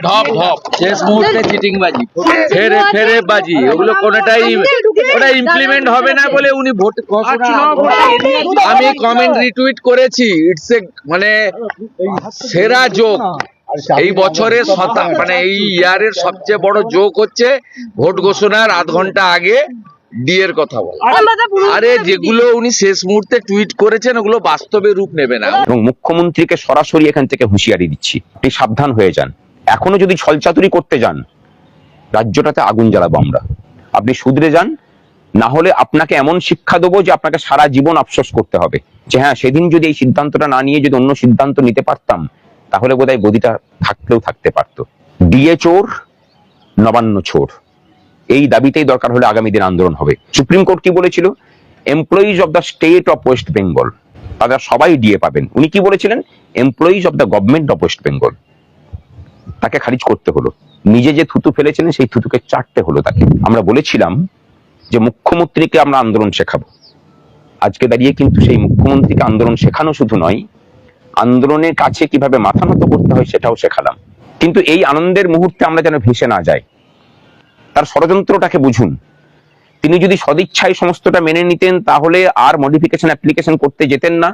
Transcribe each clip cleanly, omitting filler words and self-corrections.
ধপ ধপ শেষ মুহূর্তে চিটিং বাজি, ফেরে ফেরে বাজি, ওগুলো কোনটাই ওটা ইমপ্লিমেন্ট হবে না বলে উনি ভোট ঘোষণা। আমি কমেন্ট রিটুইট করেছি, ইটস এ মানে সেরা জোক এই বছরের মানে এই ইয়ারের সবচেয়ে বড় জোক হচ্ছে ভোট ঘোষণার আধ ঘন্টা আগে ডিএর কথা বলা। আরে যেগুলো উনি শেষ মুহূর্তে টুইট করেছেন ওগুলো বাস্তবে রূপ নেবে না। এবং মুখ্যমন্ত্রীকে সরাসরি এখান থেকে হুঁশিয়ারি দিচ্ছি, আপনি সাবধান হয়ে যান। এখনো যদি ছলচাতুরি করতে যান, রাজ্যটাতে আগুন জ্বালাবো আমরা। আপনি শুধরে যান, না হলে আপনাকে এমন শিক্ষা দেবো যে আপনাকে সারা জীবন আফসোস করতে হবে যে হ্যাঁ, সেদিন যদি এই সিদ্ধান্তটা না নিয়ে যদি অন্য সিদ্ধান্ত নিতে পারতাম, তাহলে বোধহয় গদিটা থাকলেও থাকতে পারতো। ডিএ চোর, নবান্ন চোর, এই দাবিতেই দরকার হলে আগামী দিন আন্দোলন হবে। সুপ্রিম কোর্ট কি বলেছিল? Employees of the state of West Bengal, তারা সবাই ডিএ পাবেন। উনি কি বলেছিলেন? Employees of the government of West Bengal. তাকে খারিজ করতে হলো। নিজে যে থুতু ফেলেছিলেন সেই থুতুকে চাটতে হলো তাকে। আমরা বলেছিলাম যে মুখ্যমন্ত্রীকে আমরা আন্দোলন শেখাবো। আজকে দাঁড়িয়ে কিন্তু সেই মুখ্যমন্ত্রীকে আন্দোলন শেখানো শুধু নয়, আন্দোলনের কাছে কিভাবে মাথা নত করতে হয় সেটাও শেখালাম। কিন্তু এই আনন্দের মুহূর্তে আমরা যেন ভেসে না যাই, তার ষড়যন্ত্রটাকে বুঝুন। তিনি যদি সদিচ্ছায় সমস্তটা মেনে নিতেন তাহলে আর মডিফিকেশন অ্যাপ্লিকেশন করতে যেতেন না।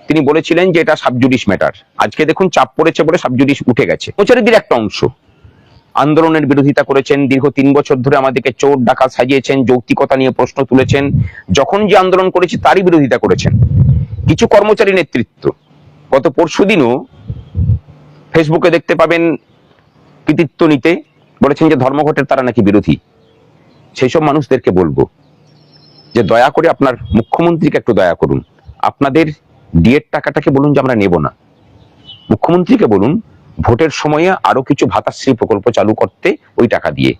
তিনি বলেছিলেন যে এটা সাবজুডিস ম্যাটার। আজকে দেখুন চাপ পড়েছে বলে সাবজুডিস উঠে গেছে। কর্মচারীদের একটা অংশ আন্দোলনের বিরোধিতা করেছেন, দীর্ঘ 3 বছর ধরে আমাদেরকে চোর ডাকাত সাজিয়েছেন, যৌক্তিকতা নিয়ে প্রশ্ন তুলেছেন, যখন যে আন্দোলন করেছি তারই বিরোধিতা করেছেন। কিছু কর্মচারী নেতৃত্ব গত পরশুদিনও ফেসবুকে দেখতে পাবেন কৃতিত্ব নিতে বলেছেন যে ধর্মঘটের তারা নাকি বিরোধী। সেই সব মানুষদেরকে বলবো যে দয়া করে আপনার মুখ্যমন্ত্রীকে একটু দয়া করুন। আপনাদের ডিএর টাকাটাকে বলুন যে আমরা নেব না। মুখ্যমন্ত্রীকে বলুন ভোটের সময়ে আরো কিছু ভাতাশ্রী প্রকল্প চালু করতে ওই টাকা দিয়ে।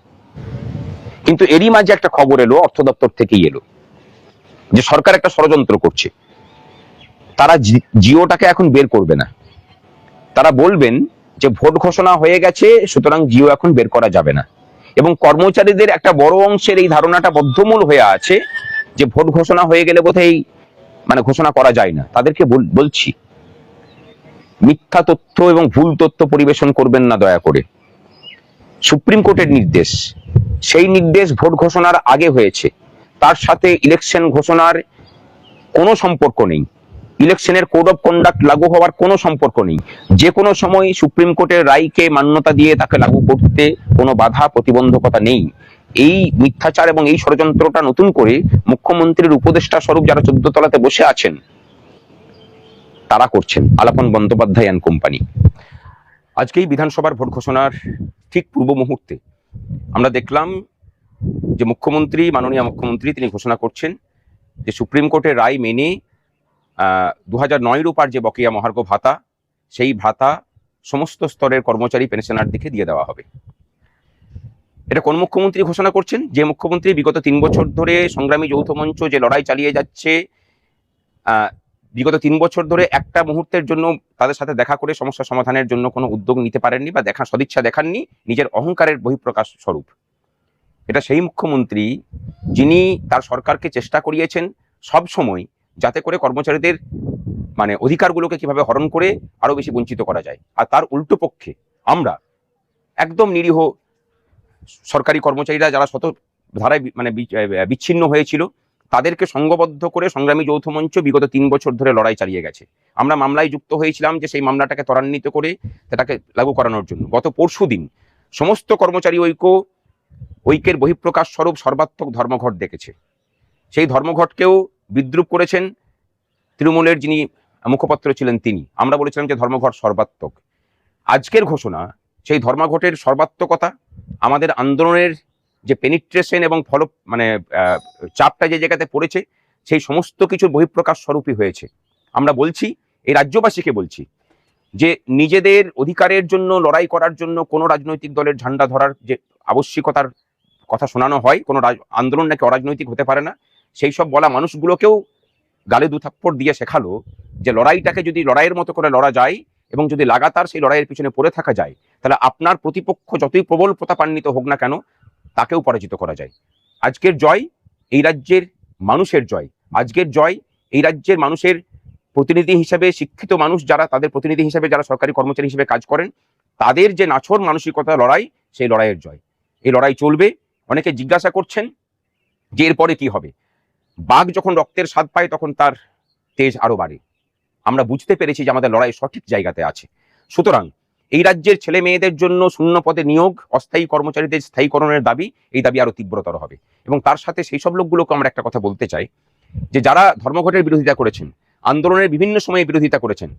কিন্তু এরই মাঝে একটা খবর এলো, অর্থ দপ্তর থেকেই এলো, যে সরকার একটা ষড়যন্ত্র করছে। তারা জিওটাকে এখন বের করবে না। তারা বলবেন যে ভোট ঘোষণা হয়ে গেছে, সুতরাং জিও এখন বের করা যাবে না। এবং কর্মচারীদের একটা বড় অংশের এই ধারণাটা বদ্ধমূল হয়ে আছে যে ভোট ঘোষণা হয়ে গেলে বোধহয় মানে ঘোষণা করা যায় না। তাদেরকে বলছি মিথ্যা তথ্য এবং ভুল তথ্য পরিবেশন করবেন না দয়া করে। সুপ্রিম কোর্টের নির্দেশ, সেই নির্দেশ ভোট ঘোষণার আগে হয়েছে, তার সাথে ইলেকশন ঘোষণার কোনো সম্পর্ক নেই। ইলেকশনের কোড অফ কন্ডাক্ট লাগু হওয়ার কোনো সম্পর্ক নেই। যে কোনো সময় সুপ্রিম কোর্টের রায়কে মান্যতা দিয়ে তাকে লাগু করতে কোনো বাধা প্রতিবন্ধকতা নেই। এই মিথ্যাচার এবং এই ষড়যন্ত্রটা নতুন করে মুখ্যমন্ত্রীর উপদেষ্টা স্বরূপ যারা 14 তলাতে বসে আছেন তারা করছেন, আলাপন বন্দ্যোপাধ্যায় অ্যান্ড কোম্পানি। আজকেই বিধানসভার ভোট ঘোষণার ঠিক পূর্ব মুহূর্তে আমরা দেখলাম যে মাননীয় মুখ্যমন্ত্রী তিনি ঘোষণা করছেন যে সুপ্রিম কোর্টের রায় মেনে 2009 রূপার যে বকেয়া মহার্ঘ ভাতা, সেই ভাতা সমস্ত স্তরের কর্মচারী পেনশনারদেরকে দিয়ে দেওয়া হবে। এটা কোন মুখ্যমন্ত্রী ঘোষণা করছেন? যে মুখ্যমন্ত্রী বিগত 3 বছর ধরে সংগ্রামী যৌথ মঞ্চ যে লড়াই চালিয়ে যাচ্ছে, বিগত 3 বছর ধরে একটা মুহূর্তের জন্য তাদের সাথে দেখা করে সমস্যা সমাধানের জন্য কোনো উদ্যোগ নিতে পারেননি বা সদিচ্ছা দেখাননি, নিজের অহংকারের বহিঃপ্রকাশ স্বরূপ। এটা সেই মুখ্যমন্ত্রী যিনি তার সরকারকে চেষ্টা করিয়েছেন সব সময় যাতে করে কর্মচারীদের মানে অধিকারগুলোকে কিভাবে হরণ করে আরো বেশি বঞ্চিত করা যায়। আর তার উল্টো পক্ষে আমরা একদম নিরীহ সরকারি কর্মচারীরা যারা শত ধারায় মানে বিচ্ছিন্ন হয়েছিল তাদেরকে সংঘবদ্ধ করে সংগ্রামী যৌথ মঞ্চ বিগত 3 বছর ধরে লড়াই চালিয়ে গেছে। আমরা মামলায় যুক্ত হয়েছিলাম যে সেই মামলাটাকে ত্বরান্বিত করে সেটাকে লাগু করানোর জন্য। গত পরশুদিন সমস্ত কর্মচারী ঐক্যের বহিঃপ্রকাশ স্বরূপ সর্বাত্মক ধর্মঘট দেখেছে। সেই ধর্মঘটকেও বিদ্রূপ করেছেন তৃণমূলের যিনি মুখপাত্র ছিলেন তিনি। আমরা বলেছিলাম যে ধর্মঘট সর্বাত্মক। আজকের ঘোষণা সেই ধর্মঘটের সর্বাত্মকতা, আমাদের আন্দোলনের যে পেনিট্রেশন এবং চাপটা যে জায়গাতে পড়েছে সেই সমস্ত কিছুর বহিঃপ্রকাশ স্বরূপই হয়েছে। আমরা বলছি, এই রাজ্যবাসীকে বলছি যে নিজেদের অধিকারের জন্য লড়াই করার জন্য কোনো রাজনৈতিক দলের ঝান্ডা ধরার যে আবশ্যিকতার কথা শোনানো হয়, কোনো আন্দোলন নাকি অরাজনৈতিক হতে পারে না, সেই সব বলা মানুষগুলোকেও গালে 2 থাপ্পড় দিয়ে শেখালো যে লড়াইটাকে যদি লড়াইয়ের মতো করে লড়া যায় এবং যদি লাগাতার সেই লড়াইয়ের পিছনে পড়ে থাকা যায় তাহলে আপনার প্রতিপক্ষ যতই প্রবল প্রতাপান্বিত হোক না কেন তাকেও পরাজিত করা যায়। আজকের জয় এই রাজ্যের মানুষের জয়। আজকের জয় এই রাজ্যের মানুষের প্রতিনিধি হিসেবে, শিক্ষিত মানুষ যারা, তাদের প্রতিনিধি হিসেবে যারা সরকারি কর্মচারী হিসেবে কাজ করেন তাদের যে নাছোড় মানসিকতা লড়াই, সেই লড়াইয়ের জয়। এই লড়াই চলবে। অনেকে জিজ্ঞাসা করছেন যে এরপরে কি হবে। বাঘ যখন রক্তের স্বাদ পায় তখন তার তেজ আরো বাড়ে। আমরা বুঝতে পেরেছি যে আমাদের লড়াই সঠিক জায়গাতে আছে। সুতরাং এই রাজ্যের ছেলে মেয়েদের জন্য শূন্য পদে নিয়োগ, অস্থায়ী কর্মচারীদের স্থায়ীকরণের দাবি, এই দাবি আরো তীব্রতর হবে। এবং তার সাথে সেই সব লোকগুলোকে আমরা একটা কথা বলতে চাই যে যারা ধর্মঘটের বিরোধিতা করেছেন, আন্দোলনের বিভিন্ন সময়ে বিরোধিতা করেছেন,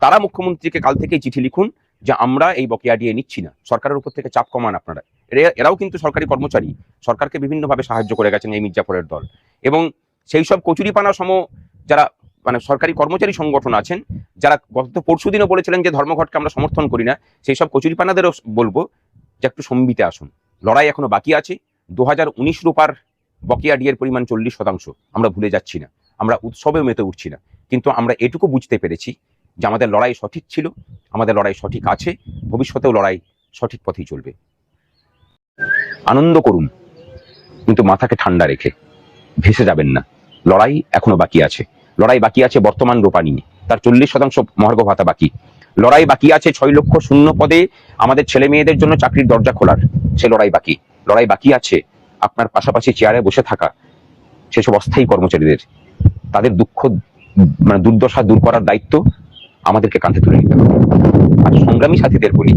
তারা মুখ্যমন্ত্রীকে কাল থেকেই চিঠি লিখুন যে আমরা এই বকেয়া দিয়ে নিচ্ছি না, সরকারের উপর থেকে চাপ কমান আপনারা। এরাও কিন্তু সরকারি কর্মচারী, সরকারকে বিভিন্নভাবে সাহায্য করে গেছেন এই মির্জাফরের দল। এবং সেই সব কচুরিপানা সম যারা মানে সরকারি কর্মচারী সংগঠন আছেন, যারা গত পরশুদিনও বলেছিলেন যে ধর্মঘটকে আমরা সমর্থন করি না, সেই সব কচুরিপানাদেরও বলবো যে একটু সম্বিতে আসুন। লড়াই এখনো বাকি আছে। 2019 রুপার বকেয়া ডিএর পরিমাণ 40%। আমরা ভুলে যাচ্ছি না, আমরা উৎসবে মেতে উঠছি না, কিন্তু আমরা এটুকু বুঝতে পেরেছি যে আমাদের লড়াই সঠিক ছিল, আমাদের লড়াই সঠিক আছে, ভবিষ্যতেও লড়াই সঠিক পথেই চলবে। আনন্দ করুন, কিন্তু মাথাকে ঠান্ডা রেখে, ভেসে যাবেন না। লড়াই এখনো বাকি আছে। লড়াই বাকি আছে বর্তমান রূপা নিয়ে, তার 40% মহার্ঘ ভাতা বাকি। লড়াই বাকি আছে 6 লক্ষ শূন্য পদে আমাদের ছেলে মেয়েদের জন্য চাকরির দরজা খোলার, সে লড়াই বাকি। লড়াই বাকি আছে আপনার পাশাপাশি চেয়ারে বসে থাকা সেসব অস্থায়ী কর্মচারীদের, তাদের দুঃখ মানে দুর্দশা দূর করার দায়িত্ব আমাদেরকে কাঁধে তুলে নিতে হবে। আর সংগ্রামী সাথীদের বলি,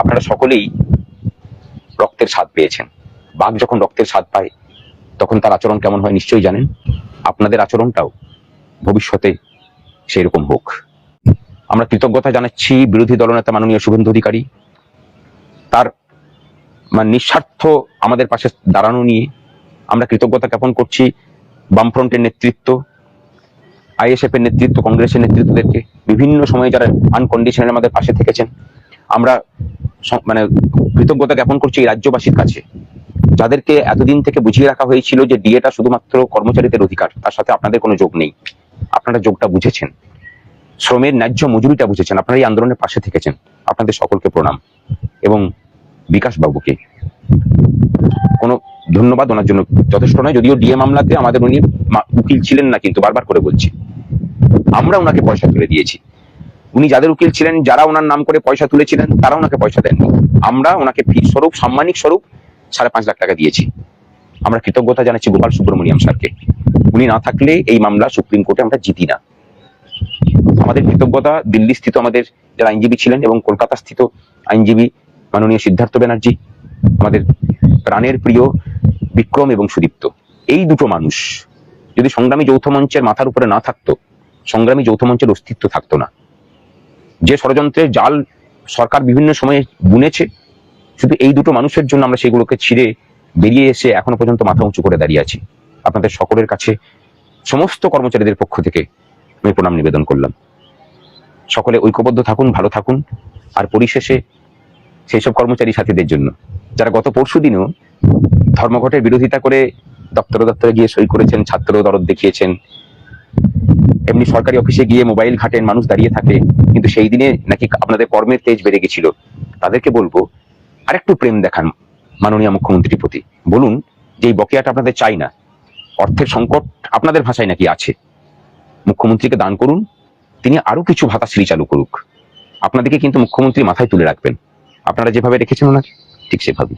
আপনারা সকলেই রক্তের স্বাদ পেয়েছেন। বাঘ যখন রক্তের স্বাদ পায় তখন তার আচরণ কেমন হয় নিশ্চয়ই জানেন। আপনাদের আচরণটাও ভবিষ্যতে সেই রকম হোক। আমরা কৃতজ্ঞতা জানাচ্ছি বিরোধী দলনেতা মাননীয় শুভেন্দু অধিকারী, তার মানে নিঃস্বার্থ আমাদের পাশে দাঁড়ানো নিয়ে। আমরা কৃতজ্ঞতা জ্ঞাপন করছি বামফ্রন্টের নেতৃত্ব, আইএসএফ এর নেতৃত্ব, কংগ্রেসের নেতৃত্বদেরকে, বিভিন্ন সময়ে যারা আনকন্ডিশনাল আমাদের পাশে থেকেছেন। আমরা মানে কৃতজ্ঞতা জ্ঞাপন করছি এই রাজ্যবাসীর কাছে, যাদেরকে এতদিন থেকে বুঝিয়ে রাখা হয়েছিল যে ডিএটা শুধুমাত্র কর্মচারীদের অধিকার, তার সাথে আপনাদের কোনো যোগ নেই। আপনারা যোগটা বুঝেছেন, শ্রমের ন্যায্য মজুরিটা বুঝেছেন, আপনারা এই আন্দোলনের পাশে থেকেছেন। আপনাদের সকলকে প্রণাম। এবং বিকাশ বাবুকে কোনো ধন্যবাদ ওনার জন্য যথেষ্ট নয়, যদিও ডিএ মামলাতে আমাদের উনি উকিল ছিলেন না, কিন্তু বারবার করে বলছি আমরা ওনাকে পয়সা তুলে দিয়েছি। উনি যাদের উকিল ছিলেন, যারা ওনার নাম করে পয়সা তুলেছিলেন, তারা ওনাকে পয়সা দেননি। আমরা ওনাকে ফি স্বরূপ, সাম্মানিক স্বরূপ 5.5 লাখ টাকা দিয়েছি। আমরা কৃতজ্ঞতা জানাচ্ছি গোপাল সুব্রমণিয়াম স্যারকে। উনি না থাকলে এই মামলা সুপ্রিম কোর্টে আমরা জিতি না। আমাদের কৃতজ্ঞতা দিল্লি স্থিত আমাদের যারা আইনজীবী ছিলেন এবং কলকাতা স্থিত আইনজীবী মাননীয় সিদ্ধার্থ ব্যানার্জি, আমাদের প্রাণের প্রিয় বিক্রম এবং সুদীপ্ত। এই দুটো মানুষ যদি সংগ্রামী যৌথ মঞ্চের মাথার উপরে না থাকতো, সংগ্রামী যৌথ মঞ্চের অস্তিত্ব থাকতো না। যে ষড়যন্ত্রের জাল সরকার বিভিন্ন সময়ে বুনেছে, শুধু এই দুটো মানুষের জন্য আমরা সেগুলোকে ছিঁড়ে বেরিয়ে এসে এখনো পর্যন্ত মাথা উঁচু করে দাঁড়িয়ে আছি। আপনাদের সকলের কাছে সমস্ত কর্মচারীদের পক্ষ থেকে আমি প্রণাম নিবেদন করলাম। সকলে ঐক্যবদ্ধ থাকুন, ভালো থাকুন। আর পরিশেষে সেই সব কর্মচারী সাথীদের জন্য যারা গত পরশুদিনও ধর্মঘটের বিরোধিতা করে দপ্তরে দপ্তরে গিয়ে সই করেছেন, ছাত্র দরদ দেখিয়েছেন, এমনি সরকারি অফিসে গিয়ে মোবাইল ঘাটেন, মানুষ দাঁড়িয়ে থাকে, কিন্তু সেই দিনে নাকি আপনাদের কর্মের তেজ বেড়ে গেছিল, তাদেরকে বলবো আরেকটু প্রেম দেখান মাননীয় মুখ্যমন্ত্রীর প্রতি। বলুন যে এই বকেয়াটা আপনাদের চাই না, অর্থের সংকট আপনাদের ভাষায় নাকি আছে, মুখ্যমন্ত্রীকে দান করুন, তিনি আরো কিছু ভাতাশ্রী চালু করুক। আপনাদেরকে কিন্তু মুখ্যমন্ত্রী মাথায় তুলে রাখবেন, আপনারা যেভাবে রেখেছেন ওনাকে ঠিক সেভাবে।